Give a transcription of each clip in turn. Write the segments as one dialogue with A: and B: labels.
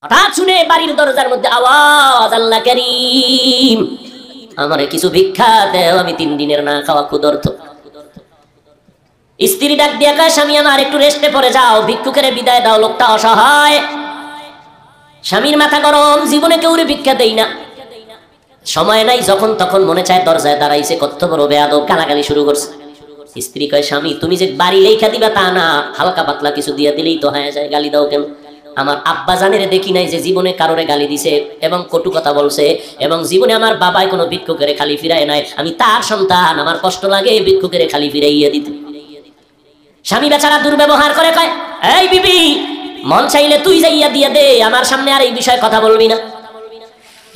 A: হঠাৎ শুনে বাড়ির দরজার মধ্যে আওয়াজ, আল্লাহ কারীম, আমারে কিছু ভিক্ষা দেও, আমি 3 দিনের না খাওয়া ক্ষুধার্ত। স্ত্রী ডাক দিয়া কয়, স্বামী আমার একটু রেস্টে পড়ে যাও, ভিক্ষুকের বিদায় দাও, লোকটা অসহায়। স্বামীর মাথা গরম, জীবনে কেউরে ভিক্ষা দেই না, সময় নাই, যখন তখন মনে চায় দরজায় দাঁড়াইছে, কত বড় বেয়াদব, গালাগালি শুরু করছে। স্ত্রী কয়, স্বামী তুমি যে বাড়ি লেখা দিবা তা না, হালকা পাতলা কিছু দিয়া দিলেই তো হয়ে যায়, গালি দাও কেন? আমার আব্বা জানের দেখি নাই যে জীবনে কারোরে গালি দিছে এবং কটু কথা বলছে, এবং জীবনে আমার বাবাই কোনো ভিক্ষুকের খালি ফিরায় নাই, আমি তার সন্তান, আমার কষ্ট লাগে ভিক্ষুকের খালি ফিরাইয়া দিতে। স্বামী বেচারা দুর্ব্যবহার করে, কয়, এই বিবি, মন চাইলে তুই যাইয়া দিয়ে দে, আমার সামনে আর এই বিষয়ে কথা বলবি না।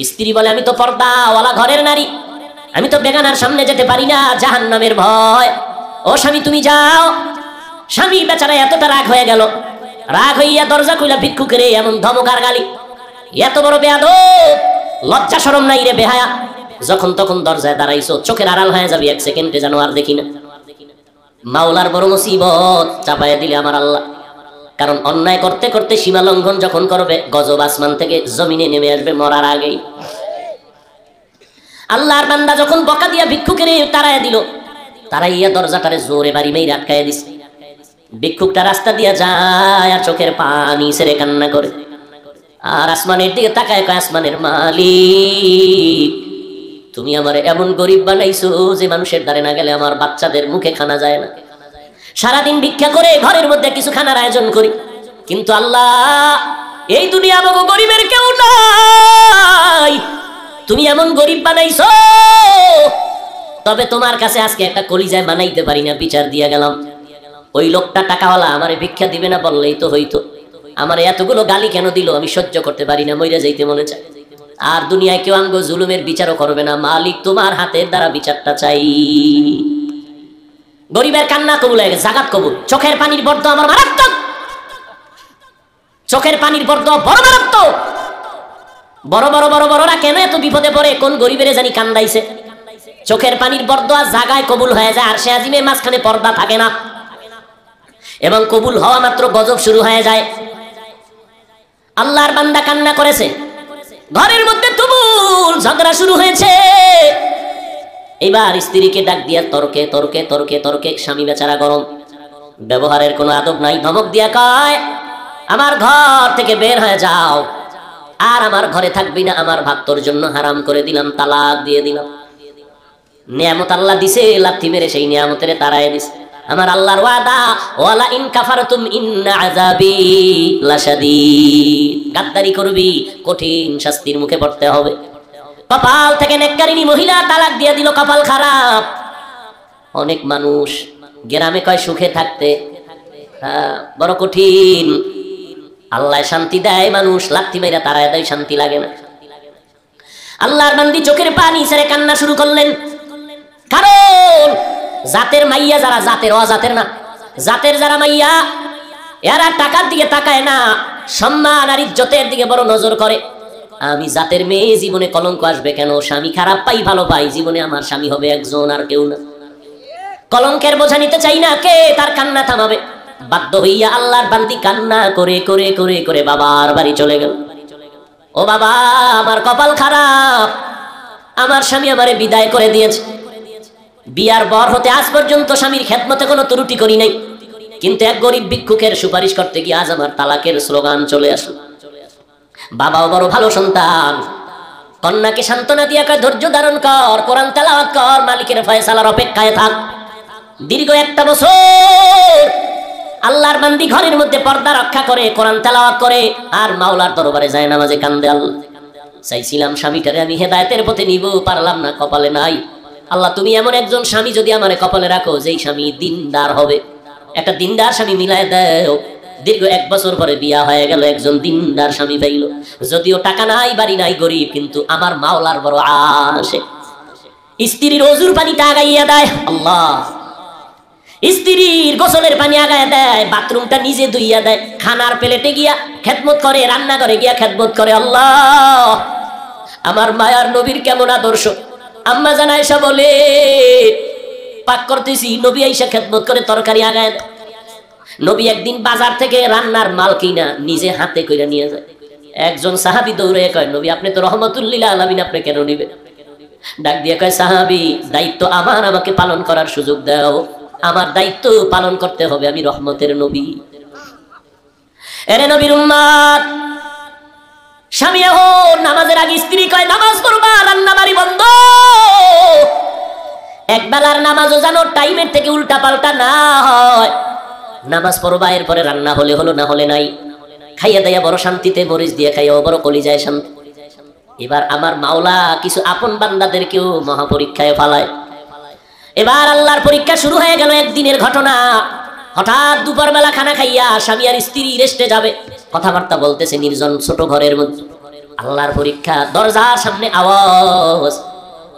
A: স্ত্রী বলে, আমি তো পর্দাওয়ালা ঘরের নারী, আমি তো বেগানার সামনে যেতে পারি না, জাহান্নামের ভয়। ও স্বামী তুমি যাও। স্বামী বেচারা এতটা রাগ হয়ে গেল, রাগ হইয়া দরজা খুইলা ভিক্ষুকের এমন ধমকার গালি, এত বড় বেয়াদব, লজ্জা শরম নাই রে বেহায়া, যখন তখন দরজায় দাঁড়াইছো, চোখের আড়াল হয়ে যাবি 1 সেকেন্ডে, যেন আর দেখি না। মাওলার বড় মুসিবত চাপাইয়া দিলে আমার আল্লাহ। কারণ অন্যায় করতে করতে সীমা লঙ্ঘন যখন করবে, গজব আসমান থেকে জমিনে নেমে আসবে মরার আগেই। আল্লাহর বান্দা যখন বকা দিয়া ভিক্ষুকের তাড়াইয়া দিল, তাড়াইয়া দরজাটারে জোরে বাড়ি মেরে আটকাইয়া দিছে। ভিক্ষুকটা রাস্তা দিয়া যায় আর চোখের পানি ছেড়ে কান্না করে, আর আসমানের দিকে তাকায়, কয়, আসমানের মালিক, তুমি আমার এমন গরিব বানাইছো যে মানুষের দ্বারে না গেলে আমার বাচ্চাদের মুখে খানা যায় না। সারাদিন ভিক্ষা করে ঘরের মধ্যে কিছু খানার আয়োজন করি, কিন্তু আল্লাহ, এই দুনিয়া আমাকে গরিবের কেউ নাই, তুমি এমন গরিব বানাইছো, তবে তোমার কাছে আজকে একটা কলিজায় বানাইতে পারি না, বিচার দিয়া গেলাম। ওই লোকটা টাকাওয়ালা আমারে ভিক্ষা দিবে না বললেই তো হইতো, আমার এতগুলো গালি কেন দিল, আমি সহ্য করতে পারি না, মইরা যাইতে মনে চায়। আর দুনিয়ায় কেউ আমগো জুলুমের বিচারও করবে না, মালিক তোমার হাতের দ্বারা বিচারটা চাই। গরিবের কান্না কবুল হয়ে গেছে, জাকাত কবুল। চোখের পানির বর্দ আমার মারাত্মক, চোখের পানির বর্দ বড় মারাত্মক। বড় বড় বড় বড়রা কেন এত বিপদে পড়ে, কোন গরিবের জানি কান্দাইছে। চোখের পানির বর্দ আর জাগায় কবুল হয়ে যায়, আর সে আজিমের মাঝখানে পর্দা থাকে না, এবং কবুল হওয়া মাত্র গজব শুরু হয়ে যায়। আল্লাহর বান্দা কান্না করেছে, ঘরের মধ্যে তুমুল ঝগড়া শুরু হয়েছে। এবার স্ত্রীকে ডাক দিয়া তর্কে তর্কে তর্কে তর্কে, স্বামী বেচারা গরম, ব্যবহারের কোনো আদব নাই, ধমক দিয়া কয়, আমার ঘর থেকে বের হয়ে যাও, আর আমার ঘরে থাকবি না, আমার ভাত তোর জন্য হারাম করে দিলাম, তালাক দিয়ে দিলাম। নিয়ামত আল্লাহ দিছে, লাথি মেরে সেই নিয়ামতের তাড়ায় দিছে। আমার আল্লাহর ওয়াদা, ওয়ালা ইন কাফারতুম ইন্না আযাবি লাশাদীদ, গাদ্দারি করবি, কঠিন শাস্তির মুখে পড়তে হবে। কপাল থেকে নেককারিনী মহিলা তালাক দিয়ে দিল, কপাল খারাপ। অনেক মানুষ গ্রামে কয় সুখে থাকতে, বড় কঠিন। আল্লাহ শান্তি দেয়, মানুষ লাথি মাইরা তাড়ায় দেয়, শান্তি লাগে না। আল্লাহর বান্দি চোখের পানি ছেড়ে কান্না শুরু করলেন, কারণ জাতের মাইয়া যারা, জাতের অজাতের না, জাতের যারা মাইয়া, এরা টাকার দিকে তাকায় না, সম্মান আর ইজ্জতের দিকে বড় নজর করে। আমি জাতের মেয়ে, জীবনে কলঙ্ক আসবে কেন, স্বামী খারাপ পাই ভালো পাই, জীবনে আমার স্বামী হবে একজন আর কেউ না। কলঙ্কের বোঝা নিতে চাই না, কে তার কান্না থামাবে? বাধ্য হইয়া আল্লাহর বান্দি কান্না করে করে করে করে বাবার বাড়ি চলে গেল। ও বাবা, আমার কপাল খারাপ, আমার স্বামী আমারে বিদায় করে দিয়েছে। বিয়ার বর হতে আজ পর্যন্ত স্বামীর খেদমতে কোনো ত্রুটি করি নাই, কিন্তু এক গরিব ভিক্ষুকের সুপারিশ করতে গিয়ে আজ আমার তালাকের স্লোগান চলে আসলো। বাবাও বড় ভালো সন্তান, কন্যাকে সান্ত্বনা দিয়া কয়, ধৈর্য ধারণ কর, কোরআন তেলাওয়াত কর, মালিকের ফয়সালার অপেক্ষায় থাক। দীর্ঘ 1 বছর আল্লাহর বান্দি ঘরের মধ্যে পর্দা রক্ষা করে, কোরআন তেলাওয়াত করে, আর মাওলার দরবারে যায় নামাজে কান্দে। আল্লাহ, চাইছিলাম স্বামীটারে আমি হেদায়েতের পথে নিব, পারলাম না, কপালে নাই। আল্লাহ, তুমি এমন একজন স্বামী যদি আমারে কপালে রাখো, যেই স্বামী দিনদার হবে, একটা দিনদার স্বামী মিলায় দাও। দীর্ঘ 1 বছর পরে বিয়া হয়ে গেল, একজন দিনদার স্বামী পাইল। যদিও টাকা নাই, বাড়ি নাই, গরিব, কিন্তু আমার মাওলার বড় আশে। স্ত্রীর ওযুর পানিটা আগাইয়া দেয় আল্লাহ, স্ত্রীর গোসলের পানি আগায় দেয়, বাথরুমটা নিজে ধুইয়া দেয়, খানার প্লেটে গিয়া খেদমত করে, রান্নাঘরে গিয়া খেদমত করে। আল্লাহ, আমার মায়ার নবীর কেমন আদর্শ। আম্মা জান আয়েশা বলে, পাক করতেছি, নবী আয়েশা খেদমত করে, তরকারি আগায় দেয়। নবী একদিন বাজার থেকে রান্নার মাল কিনা নিজে হাতে কইরা নিয়ে যায়, একজন সাহাবী দৌড়ে কয়, নবী আপনি তো রহমাতুল লিল আলামিন, আপনি কেন নিবেন? ডাক দিয়ে কয়, সাহাবী দায়িত্ব আমার, আমাকে পালন করার সুযোগ দাও, আমার দায়িত্ব পালন করতে হবে, আমি রহমতের নবী। এরে নবীর উম্মত, স্বামী এখন নামাজের আগে স্ত্রী কয় নামাজ পড়বা, রান্না বাড়ি বন্ধ। এক বেলার নামাজও যেন টাইমের থেকে উল্টা পাল্টা না হয়। নামাজ পড়বা, এরপরে রান্না হলে হলো, না হলে নাই। খাইয়া দাইয়া বড় শান্তিতে, মরিচ দিয়ে খাইয়া বড় কলিজায় শান্তি। এবার আমার মাওলা কিছু আপন বান্দাদেরকেও মহাপরীক্ষায় ফালায়। এবার আল্লাহর পরীক্ষা শুরু হয়ে গেল। একদিনের ঘটনা, হঠাৎ দুপুর বেলা খানা খাইয়া স্বামী আর স্ত্রী রেস্টে যাবে, কথাবার্তা বলতেছে নির্জন ছোট ঘরের মধ্যে। আল্লাহর পরীক্ষা, দরজার সামনে আওয়াজ,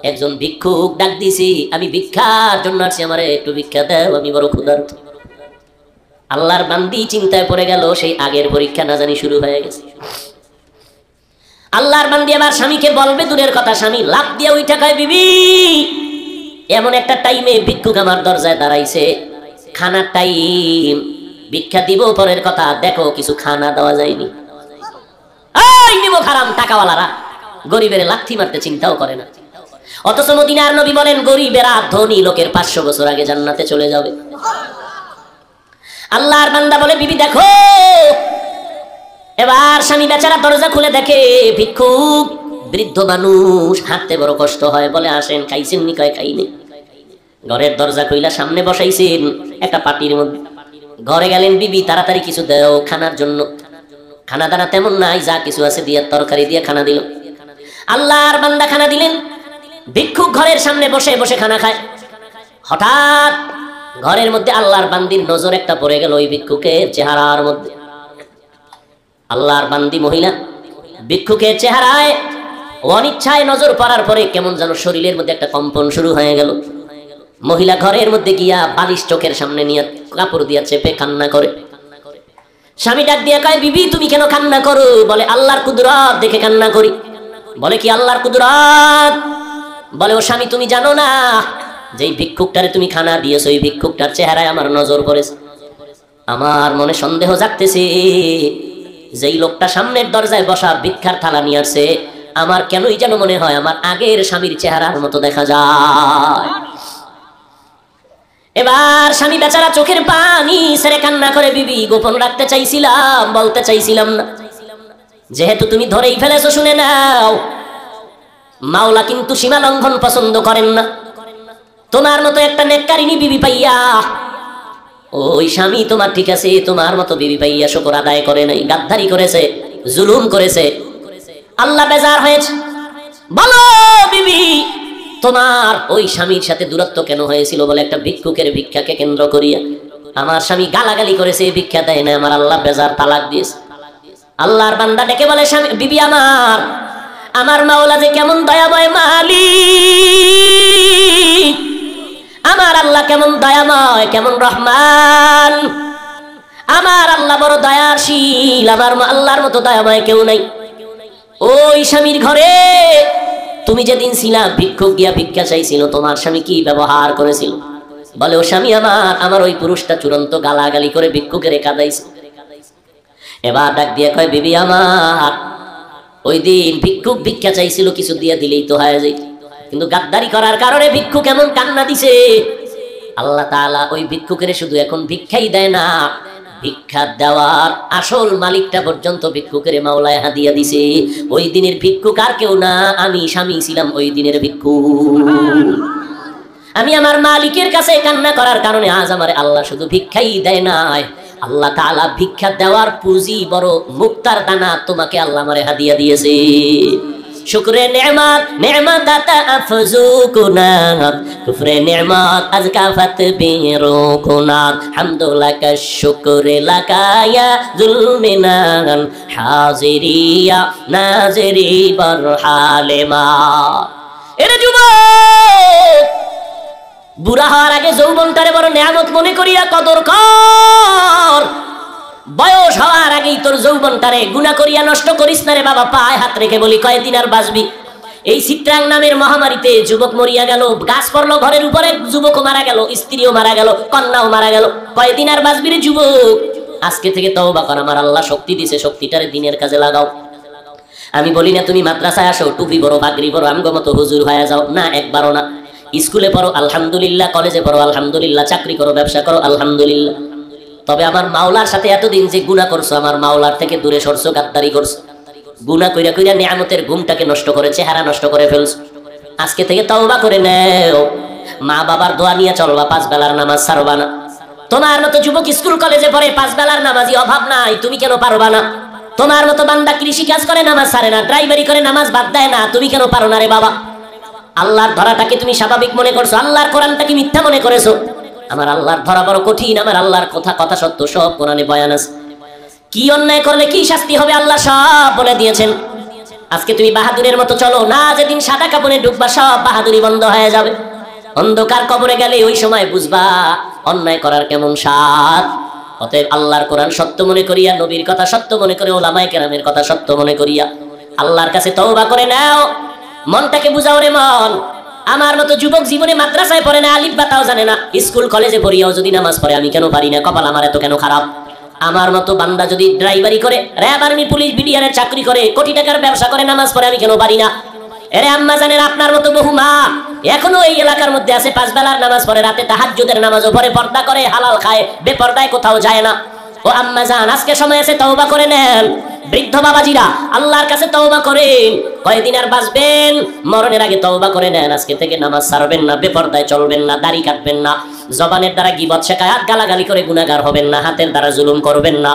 A: একজন ভিক্ষুক ডাক দিছি, আমি ভিক্ষার জন্য আসছি, আমারে একটু ভিক্ষা দাও, আমি বড় ক্ষুধার্ত। আল্লাহর বান্দি চিন্তায় পড়ে গেল, সেই আগের পরীক্ষা না জানি শুরু হয়ে গেছে। আল্লাহর বান্দি আবার স্বামীকে বলবে দূরের কথা, স্বামী লাফ দিয়ে উঠা কয়, বিবি এমন একটা টাইমে ভিক্ষুক আমার দরজায় দাঁড়াইছে, খানার টাইম, ভিক্ষা দিব পরের কথা, দেখো কিছু খানা দেওয়া যায়নি। এই নিব হারাম টাকাওয়ালারা গরিবের লাথি মারতে চিন্তাও করে না। অথচ মদিনার নবী বলেন, গরিবেরা ধনী লোকের 500 বছর আগে জান্নাতে চলে যাবে। আল্লাহর বান্দা বলে, বিবি দেখো। এবার স্বামী বেচারা দরজা খুলে দেখে ভিক্ষুক, বৃদ্ধ মানুষ, হাঁটতে বড় কষ্ট হয়। বলে, আসেন, খাইছেন নি? কয় খাইনি। ঘরের দরজা কইলা সামনে বসাইছেন একটা পাটির মধ্যে। ঘরে গেলেন, বিবি তাড়াতাড়ি কিছু দাও খানার জন্য। খানা দানা তেমন নাই, যা কিছু আছে দিয়ে তরকারি দিয়ে খানা দিল। আল্লাহর বান্দা খানা দিলেন। ভিক্ষুক ঘরের সামনে বসে বসে খানা খায়। হঠাৎ ঘরের মধ্যে আল্লাহর বান্দির নজর একটা পড়ে গেল ওই ভিক্ষুকের চেহারার মধ্যে। আল্লাহর বান্দি মহিলা ভিক্ষুকের চেহারায় অনিচ্ছায় নজর পড়ার পরে কেমন যেন শরীরের মধ্যে একটা কম্পন শুরু হয়ে গেল। মহিলা ঘরের মধ্যে গিয়া বালিশ চোখের সামনে নিয়ে কাপড় দিয়া চেপে কান্না করে। স্বামী ডাক দিয়া কয়, বিবি তুমি কেন কান্না করো? বলে, আল্লাহর কুদরত দেখে কান্না করি। বলে, কি আল্লাহর কুদরত? বলে, ও স্বামী তুমি জানো না, যেই ভিক্ষুকটারে তুমি খানা দিয়েছো, ওই ভিক্ষুকটার চেহারায় আমার নজর পড়েছে। আমার মনে সন্দেহ জাগতেছে, যেই লোকটা সামনের দরজায় বসা ভিক্ষার থালা নিয়ে আসছে, আমার কেনই যেন মনে হয় আমার আগের স্বামীর চেহারার মতো দেখা যায়। এবার স্বামী বেচারা চোখের পানি ছেড়ে কান্না করে, বিবি গোপন রাখতে চাইছিলাম, বলতে চাইছিলাম না, যেহেতু তুমি ধরেই ফেলেছো শুনে নাও, মাওলা কিন্তু সীমা লঙ্ঘন পছন্দ করেন না। তোমার মতো একটা নেককারিনী বিবি পাইয়া ওই স্বামী তোমার, ঠিক আছে, তোমার মতো বিবি পাইয়া শুকর আদায় করে নাই, গাদ্দারি করেছে, জুলুম করেছে, আল্লাহ বেজার হয়েছে। বলো বিবি, তোমার ওই স্বামীর সাথে দূরত্ব কেন হয়েছিল? বলে, একটা ভিক্ষুকের ভিক্ষাকে কেন্দ্র করিয়া আমার স্বামী গালাগালি করেছে, ভিক্ষা দেয় না, আমার আল্লাহ বেজার, তালাক দিয়েছে। আল্লাহর বান্দা ডেকে বলে, স্বামী বিবি আমার মাওলা যে কেমন দয়াময় মালিক, আমার আল্লাহ কেমন দয়াময়, কেমন রহমান, আমার আল্লাহ বড় দয়াশীল, আমার আল্লাহর মতো দয়াময় কেউ নাই। ওই স্বামীর ঘরে তুমি যেদিন ছিলা, ভিক্ষুক গিয়া ভিক্ষা চাইছিল, তোমার স্বামী কি ব্যবহার করেছিল? বলে, ও স্বামী আমার ওই পুরুষটা চূড়ান্ত গালাগালি করে ভিক্ষুকের কাঁদাইছে। এবার ডাক দিয়ে কয়, বিবি আমার ওই দিন ভিক্ষুক ভিক্ষা চাইছিল, কিছু দিয়ে দিলেই তো হয়ে যায়, কিন্তু গাদ্দারি করার কারণে ভিক্ষুক এমন কান্না দিছে। আল্লাহ তাআলা ওই ভিক্ষুকের শুধু এখন ভিক্ষাই দেয় না, ভিক্ষা দেওয়ার আসল মালিকটা পর্যন্ত ভিক্ষুকের মাওলায় হাদিয়া দিছে। ওই দিনের ভিক্ষুক আর কেউ না, আমি স্বামী ছিলাম ওই দিনের ভিক্ষুক। আমি আমার মালিকের কাছে কান্না করার কারণে আজ আমার আল্লাহ শুধু ভিক্ষাই দেয় নাই, আল্লাহ তাআলা ভিক্ষা দেওয়ার পুঁজি বড় মুক্তার দানা তোমাকে আল্লাহ আমারে হাদিয়া দিয়েছে। শুকরে নেমাত নেমাত দাতা আফজু কুনাত, কুফরে নেমাত আজকা ফাতবিরু কুনাত, হামদুলাকা শুকরে লাকায়া যুলমিনান হাজিরিয়া নাজিরি বরহালেমা। এরে যুবক, বুড়া হওয়ার আগে যৌবনটারে বড় নিয়ামত মনে করিয়া কদর কর। বয়স হওয়ার আগেই তোর যৌবনটারে গুনাহ করিয়া নষ্ট করিস না রে বাবা। পায়ে হাত রেখে বলি, কয়দিন আর বাঁচবি? এই চিত্রাং নামের মহামারীতে যুবক মরিয়া গেল, গাছ পড়লো ঘরের উপরে, যুবকও মারা গেল, স্ত্রীও মারা গেল, কন্যাও মারা গেল। কয়দিন আর বাঁচবি রে যুবক? আজকে থেকে তওবা কর, আমার আল্লাহ শক্তি দিছে, শক্তিটারে দিনের কাজে লাগাও। আমি বলি না তুমি মাদ্রাসায় আসো, টুপি পরো, পাগড়ি পরো, আমগো মতো হুজুর হয়ে যাও, না, একবারও না। স্কুলে পড়ো আলহামদুলিল্লাহ, কলেজে পড়ো আলহামদুলিল্লাহ, চাকরি করো, ব্যবসা করো আলহামদুলিল্লাহ। তবে আমার মাওলার সাথে এতদিন যে গুনাহ করছো, আমার মাওলার থেকে দূরে সরছো, গাদ্দারি করছো, গুনাহ কইরা কইরা নিয়ামতের ঘুমটাকে নষ্ট করে, চেহারা নষ্ট করে ফেলছো। আজকে থেকে তওবা করে নেও, মা বাবার দোয়া নিয়ে চলবা, 5 বেলার নামাজ ছাড়বা না। তোমার মতো যুবক স্কুল কলেজে পড়ে, 5 বেলার নামাজি অভাব নাই, তুমি কেন পারবা না? তোমার মতো বান্দা কৃষি কাজ করে, নামাজ ছাড়ে না, ড্রাইভারি করে, নামাজ বাদ দেয় না, তুমি কেন পারো না রে বাবা? আল্লাহর ধরাটাকে তুমি স্বাভাবিক মনে করছো, আল্লাহর কোরআনটাকে মিথ্যা মনে করেছো। আমার আল্লাহর ধরা বড় কঠিন, আমার আল্লাহর কথা সত্য, সব কোরআনে বয়ান আছে। কি অন্যায় করলে কি শাস্তি হবে আল্লাহ সব বলে দিয়েছেন। আজকে তুমি বাহাদুরের মতো চলো না, যেদিন সাদা কাপড়ে ডুববা সব বাহাদুরি বন্ধ হয়ে যাবে। অন্ধকার কবরে গেলে ওই সময় বুঝবা অন্যায় করার কেমন স্বাদ। অতএব আল্লাহর কোরআন সত্য মনে করিয়া, নবীর কথা সত্য মনে করে, ওলামায়ে কেরামের কথা সত্য মনে করিয়া আল্লাহর কাছে তওবা করে নাও। মনটাকে বুঝাও রে মন। আমার মতো যুবক জীবনে মাদ্রাসায় পড়ে না, আলিফ বা তাও জানে না, স্কুল কলেজে পড়িয়াও যদি নামাজ পড়ে, আমি কেন পারি না? কপাল আমার এত কেন খারাপ? আমার মতো বান্দা যদি ড্রাইভারি করে, র‍্যাব, আর্মি, পুলিশ, বিডিআরের চাকরি করে, কোটি টাকার ব্যবসা করে, নামাজ পড়ে, আমি কেন পারি না? এরে আম্মা জানেন, আপনার মতো বহু মা এখনো এই এলাকার মধ্যে আছে, 5 বেলার নামাজ পড়ে, রাতে তাহাজ্জুদের নামাজও পড়ে, পর্দা করে, হালাল খায়, বেপর্দায় কোথাও যায় না। ও আম্মা জান, আজকে সময় আছে, তওবা করে নেন। বৃদ্ধ বাবাজিরা আল্লাহর কাছে তওবা করেন। কয়দিন আর বাঁচবেন? মরণের আগে তওবা করে নেন। আজকে থেকে নামাজ ছাড়বেন না, বেপর্দায় চলবেন না, দাড়ি কাটবেন না, জবানের দ্বারা গীবত শেখায়াত গালাগালি করে গুনাহগার হবেন না, হাতের দ্বারা জুলুম করবেন না,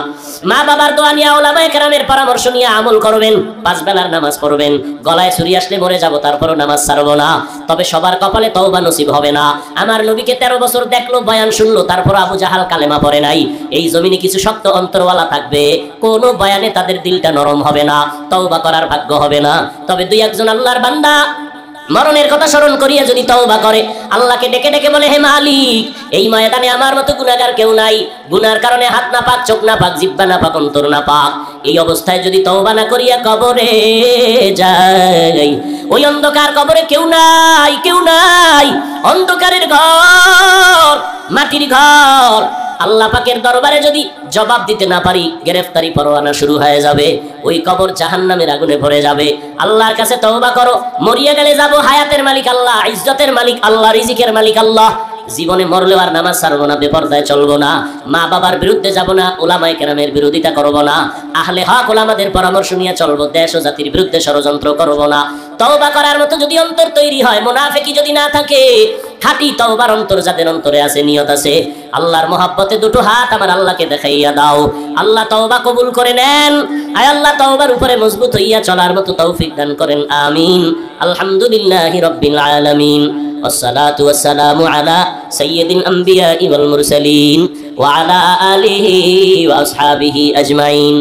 A: মা বাবার দোয়া নিয়ে, ওলামায়ে কেরামের পরামর্শ নিয়ে আমল করবেন, 5 বেলার নামাজ পড়বেন। গলায় ছুরি আসলে মরে যাব, তারপরও নামাজ ছাড়বো না। তবে সবার কপালে তওবা নসিব হবে না। আমার নবীকে 13 বছর দেখলো, বয়ান শুনলো, তারপর আবু জাহাল কালেমা পড়ে নাই। এই জমিনে কিছু শক্ত অন্তরওয়ালা থাকবে, কোন বয়ানে তাদের দিলটা নরম হবে না, তওবা করার ভাগ্য হবে না। তবে 2-1 আল্লাহর বান্দা মরণের কথা স্মরণ করিয়া যদি তওবা করে, আল্লাহকে ডেকে ডেকে বলে, হে মালিক, এই ময়দানে আমার মতো গুনাহগার কেউ নাই, গুনার কারণে হাত না পাক, চোখ না পাক, জিহ্বা না পাক, অন্তর না পাক, এই অবস্থায় যদি তওবা না করিয়া কবরে যাই, ওই অন্ধকার কবরে কেউ নাই, কেউ নাই, অন্ধকারের ঘর, মাটির ঘর। আল্লাহ পাকের দরবারে যদি জবাব দিতে না পারি, গ্রেফতারি পরোয়ানা শুরু হয়ে যাবে, ওই কবর জাহান্নামের আগুনে ভরে যাবে। আল্লাহর কাছে তওবা করো, মরিয়া গেলে যাব, হায়াতের মালিক আল্লাহ, ইজ্জতের মালিক আল্লাহ, রিজিকের মালিক আল্লাহ। জীবনে মরলেও আর নামাজ ছাড়বো না, বেপরদায় চলবো না, মা বাবার বিরুদ্ধে যাব না, ওলামায়ে কেরামের বিরোধিতা করব না, আহলে হক ওলামাদের পরামর্শ নিয়ে চলবো, দেশ ও জাতির বিরুদ্ধে ষড়যন্ত্র করব না। তওবা করার মতো যদি অন্তর তৈরি হয়, মুনাফিকি যদি না থাকে, খাঁটি তওবার অন্তর যাদের অন্তরে আছে, নিয়ত আছে, আল্লাহর মহব্বতে দুটো হাত আমার আল্লাহকে দেখাইয়া দাও। আল্লাহ তওবা কবুল করে নেন। আয় আল্লাহ, তওবার উপরে মজবুত হইয়া চলার মতো তৌফিক দান করেন, আমিন। আলহামদুলিল্লাহি রাব্বিল আলামিন। والصلاة والسلام على سيد الأنبياء والمرسلين وعلى آله وأصحابه أجمعين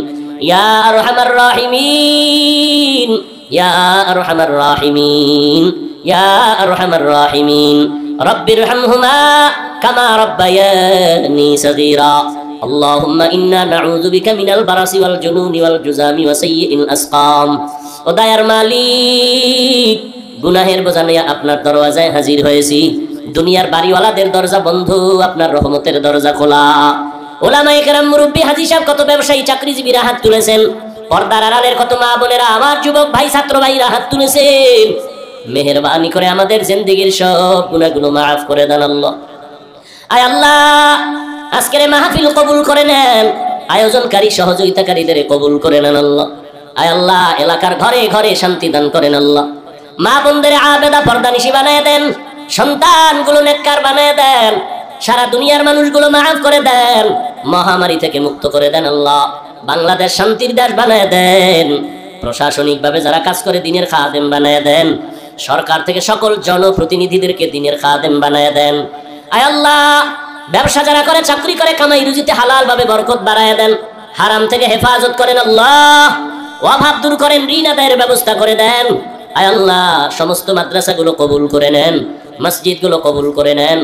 A: يا أرحم الراحمين يا أرحم الراحمين يا أرحم الراحمين رب ارحمهما كما ربياني صغيرا اللهم إنا نعوذ بك من البرص والجنون والجذام وسيء الأسقام وداير مالك গুনাহের বোঝা নিয়ে আপনার দরওয়াজায় হাজির হয়েছি। দুনিয়ার বাড়িওয়ালাদের দরজা বন্ধ, আপনার রহমতের দরজা খোলা। ওলামায়ে কেরাম, মুরব্বী, হাজী সাহেব, কত ব্যবসায়ী, চাকরিজীবীরা হাত তুলেছেন, পর্দার আড়ালের কত মা বোনেরা, আমার যুবক ভাই, ছাত্র ভাইরা হাত তুলেছেন। মেহেরবানি করে আমাদের জিন্দেগীর সব গুনাহগুলো মাফ করে দেন আল্লাহ। আয় আল্লাহ, আজকের মাহফিল কবুল করে নেন, আয়োজনকারী সহযোগিতাকারীদের কবুল করে নেন আল্লাহ। আয় আল্লাহ, এলাকার ঘরে ঘরে শান্তি দান করেন আল্লাহ। মা বোনদের আবেদা পর্দানিশী বানায় দেন, সন্তানগুলো নেককার বানায় দেন, সারা দুনিয়ার মানুষগুলো মাফ করে দেন, মহামারী থেকে মুক্ত করে দেন আল্লাহ। বাংলাদেশ শান্তির দেশ বানায় দেন, প্রশাসনিকভাবে যারা কাজ করে দিনের খাদেম বানায় দেন, সরকার থেকে সকল জনপ্রতিনিধিদেরকে দিনের খাদেম বানায় দেন। আয় আল্লাহ, ব্যবসা যারা করে, চাকরি করে, কামাই রুজিতে হালাল ভাবে বরকত বাড়ায় দেন, হারাম থেকে হেফাজত করেন আল্লাহ, অভাব দূর করেন, ঋণ আদায়ের ব্যবস্থা করে দেন। আয় আল্লাহ, সমস্ত মাদ্রাসাগুলো কবুল করে নেন, মসজিদগুলো কবুল করে নেন।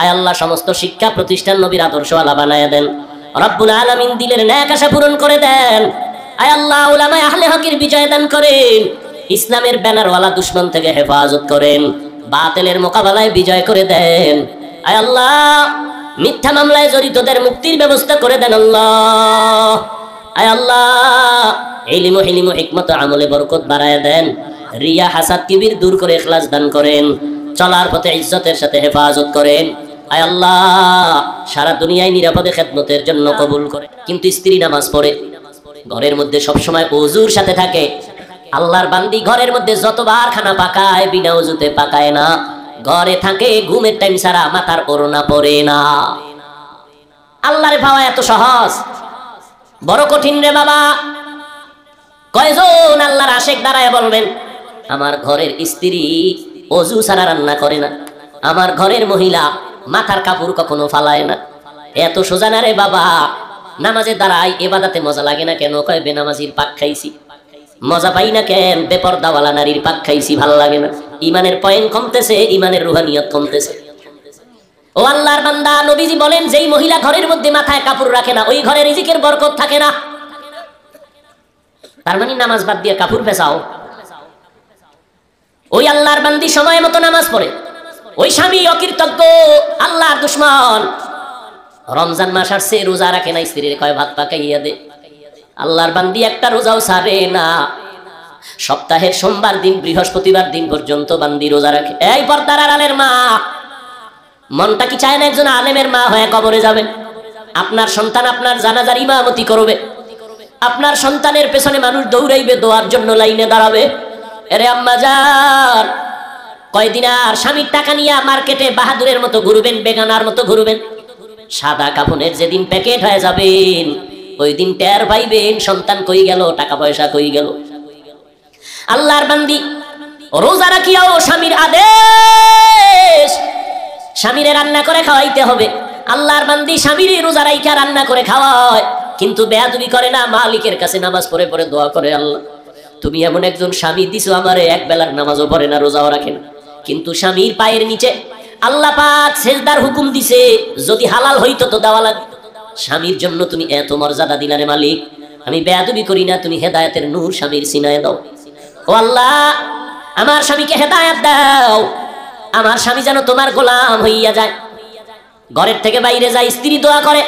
A: আয় আল্লাহ, সমস্ত শিক্ষা প্রতিষ্ঠান নবীর আদর্শওয়ালা বানায় দেন। রব্বুল আলামিন দিলের ন্যাক আশা পূরণ করে দেন। আয় আল্লাহ, উলামায়ে আহলে হকের বিজয় দান করেন, ইসলামের ব্যানারওয়ালা দুশমন থেকে হেফাজত করেন, বাতিলের মোকাবেলায় বিজয় করে দেন। আয় আল্লাহ, মিথ্যা মামলায় জড়িতদের মুক্তির ব্যবস্থা করে দেন আল্লাহ। আয় আল্লাহ ইলম হিলিম হিকমত আমলে বরকত বাড়ায় দেন, রিয়া হাসাদ কিবির দূর করে ইখলাস দান করেন, চলার পথে ইজ্জতের সাথে হেফাজত করেন। আয় আল্লাহ সারা দুনিয়ায় নিরাপদে খেদমতের জন্য কবুল করে। কিন্তু স্ত্রী নামাজ পড়ে, ঘরের মধ্যে সব সময় ওযুর সাথে থাকে। আল্লাহর বান্দি ঘরের মধ্যে যতবার খানা পাকায় বিনা ওযুতে পাকায় না, ঘরে থাকে ঘুমের টাইম ছাড়া মাথার ওড়না পরে না। আল্লাহরে পাওয়া এত সহজ, বড় কঠিন রে বাবা। কয়জন আল্লাহর আশিক দাঁড়ায় বলবেন আমার ঘরের স্ত্রী ওযু ছাড়া রান্না করে না, আমার ঘরের মহিলা মাথার কাপড় কখনো ফালায় না। এত সোজা না রে বাবা। নামাজে দাঁড়াই ইবাদতে মজা লাগে না কেন? কয় বেনামাজির পাক খাইছি। মজা পাই না কেন? বেপরদাওয়ালা নারীর পাক খাইছি, ভালো লাগে না। ইমানের পয়েন্ট কমতেছে, ইমানের রুহানিয়ত কমতেছে। ও আল্লাহর বান্দা, নবীজি বলেন যেই মহিলা ঘরের মধ্যে মাথায় কাপড় রাখে না, ওই ঘরে রিজিকের বরকত থাকে না। তার মানে নামাজ বাদ দিয়ে কাপড় পেছাও। ওই আল্লাহর বান্দি সময় মতো নামাজ পড়ে, ওই স্বামী অকৃতজ্ঞ, আল্লাহর দুশমন। রমজান মাস আসছে, রোজা রাখে না, স্ত্রীর কয় ভাত পাকাইয়া দে। আল্লাহর বান্দি একটা রোজাও ছাড়ে না। সপ্তাহের সোমবার দিন বৃহস্পতিবার দিন পর্যন্ত বান্দি রোজা রাখে। এই পর্দার আড়ালের মা, মনটা কি চায় না একজন আলেমের মা হয়ে কবরে যাবেন? আপনার সন্তান আপনার জানাজার ইমামতি করবে, আপনার সন্তানের পেছনে মানুষ দৌড়াইবে, দোয়ার জন্য লাইনে দাঁড়াবে। আরে আম্মা জান, কয়দিন আর স্বামীর টাকা নিয়ে মার্কেটে বাহাদুরের মতো ঘুরবেন, বেগানার মতো ঘুরবেন? সাদা কাফনের যেদিন প্যাকেট হয়ে যাবেন, ওই দিন টের পাইবেন সন্তান কই গেল, টাকা পয়সা কই গেল। আল্লাহর বান্দি রোজা রাখিয়াও স্বামীর আদেশ, স্বামীরে রান্না করে খাওয়াইতে হবে। আল্লাহর বান্দি স্বামীরে রোজা রাইখা রান্না করে খাওয়ায়, কিন্তু বেয়াদবি করে না, মালিকের কাছে নামাজ পড়ে পড়ে দোয়া করে, আল্লাহ তুমি এমন একজন স্বামী দিছো আমারে, এক বেলার নামাজও পড়ে না, রোজাও রাখে না, কিন্তু স্বামীর পায়ের নিচে আল্লাহ পাক সেজদার হুকুম দিছে, যদি হালাল হইতো তো দেওয়া লাগবে। স্বামীর জন্য তুমি এত মর্যাদা দিলা রে মালিক, আমি বেয়াদবি করি না, তুমি হেদায়েতের নূর স্বামীর সিনায় দাও। ও আল্লাহ, আমার স্বামীকে হেদায়েত দাও, আমার স্বামী যেন তোমার গোলাম হইয়া যায়। ঘরের থেকে বাইরে যায়, স্ত্রী দোয়া করে,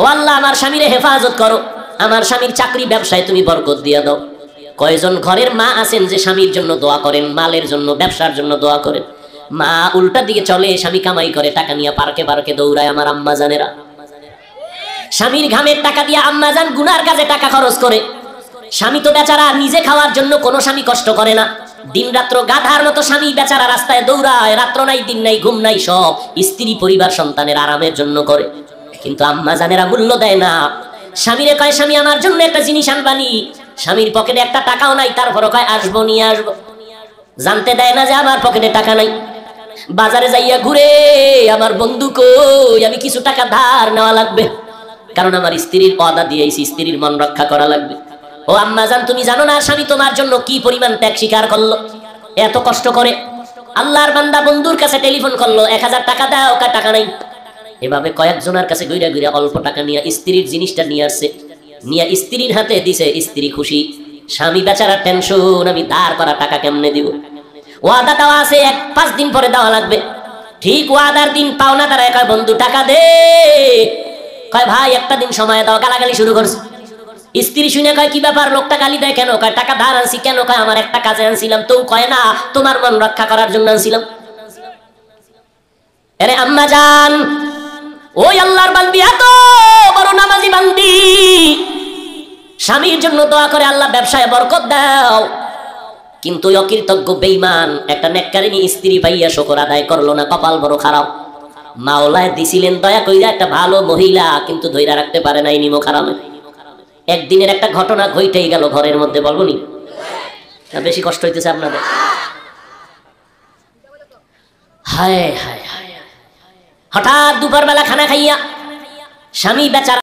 A: ও আল্লাহ আমার স্বামীরে হেফাজত করো, আমার স্বামীর চাকরি ব্যবসায় তুমি বরকত দিয়া দাও। কয়জন ঘরের মা আছেন যে স্বামীর জন্য দোয়া করেন, মালের জন্য, ব্যবসার জন্য দোয়া করেন? মা উল্টা দিকে চলে, স্বামী কামাই করে টাকা নিয়ে পার্কে পার্কে দৌড়ায়। আমার আম্মা জানেরা, স্বামীর ঘামের টাকা দিয়ে আম্মা জান গুনার কাজে টাকা খরচ করে। স্বামী তো বেচারা নিজে খাওয়ার জন্য কোনো স্বামী কষ্ট করে না, দিন রাত্র গাধার মতো স্বামী বেচারা রাস্তায় দৌড়ায়, রাত্র নাই দিন নাই ঘুম নাই, সব স্ত্রী পরিবার সন্তানের আরামের জন্য করে। কিন্তু আম্মা জানেরা মূল্য দেয় না। স্বামীরে কয় স্বামী আমার জন্য একটা জিনিস আনবানি, স্বামীর পকেটে একটা টাকাও নাই, তারপরও কয় আসবো নিয়ে আসবো। জানতে দেয় না যে আমার পকেটে টাকা নাই। বাজারে যাইয়া ঘুরে, আমার বন্ধু কই, আমি কিছু টাকা ধার নেওয়া লাগবে, কারণ আমার স্ত্রীর ওয়াদা দিয়েছি, স্ত্রীর মন রক্ষা করা লাগবে। ও আম্মা জান, তুমি জানো না স্বামী তোমার জন্য কি পরিমাণ ত্যাগ স্বীকার করলো, এত কষ্ট করে। আল্লাহর বান্দা বন্ধুর কাছে টেলিফোন করলো, 1000 টাকা দাও, টাকা নাই। এভাবে কয়েকজনের কাছে ঘুরে ঘুরে অল্প টাকা নিয়ে স্ত্রীর জিনিসটা নিয়ে আসছে, নিয়ে স্ত্রীর হাতে দিছে, স্ত্রী খুশি। স্বামী বেচারা টেনশন, আমি ধার করা টাকা কেমনে দিব? ওয়াদা দেওয়া আছে 5 দিন পরে দেওয়া লাগবে। ঠিক ওয়াদার দিন পাওনা তারা কয় বন্ধু টাকা দে, কয় ভাই একটা দিন সময় দাও, গালাগালি শুরু করছে। স্ত্রী শুনে কয় কি ব্যাপার, লোকটা গালি দেয় কেন? কয় টাকা ধার আনছি। কেন? কয় আমার একটা কাজে আনছিলাম। তো কয় না, তোমার মন রক্ষা করার জন্য আনছিলাম। আরে আম্মা জান, ওই আল্লাহর বান্দি এত বড় নামাজি বান্দি, স্বামীর জন্য দোয়া করে আল্লাহ ব্যবসায় বরকত দাও, কিন্তু অকৃতজ্ঞ বেঈমান একটা নেককারিনী স্ত্রী পাইয়া শুকর আদায় করলো না, কপাল বড় খারাপ। মাওলায় দিছিলেন দয়া কইরা একটা ভালো মহিলা, কিন্তু ধইরা রাখতে পারে নাই নিমক হারামে। একদিনের একটা ঘটনা ঘটেই গেল ঘরের মধ্যে, বলবো নি? বেশি কষ্ট হইতেছে আপনাদের? হায় হায় হায়, হঠাৎ দুপুর বেলা খানা খাইয়া স্বামী বেচারা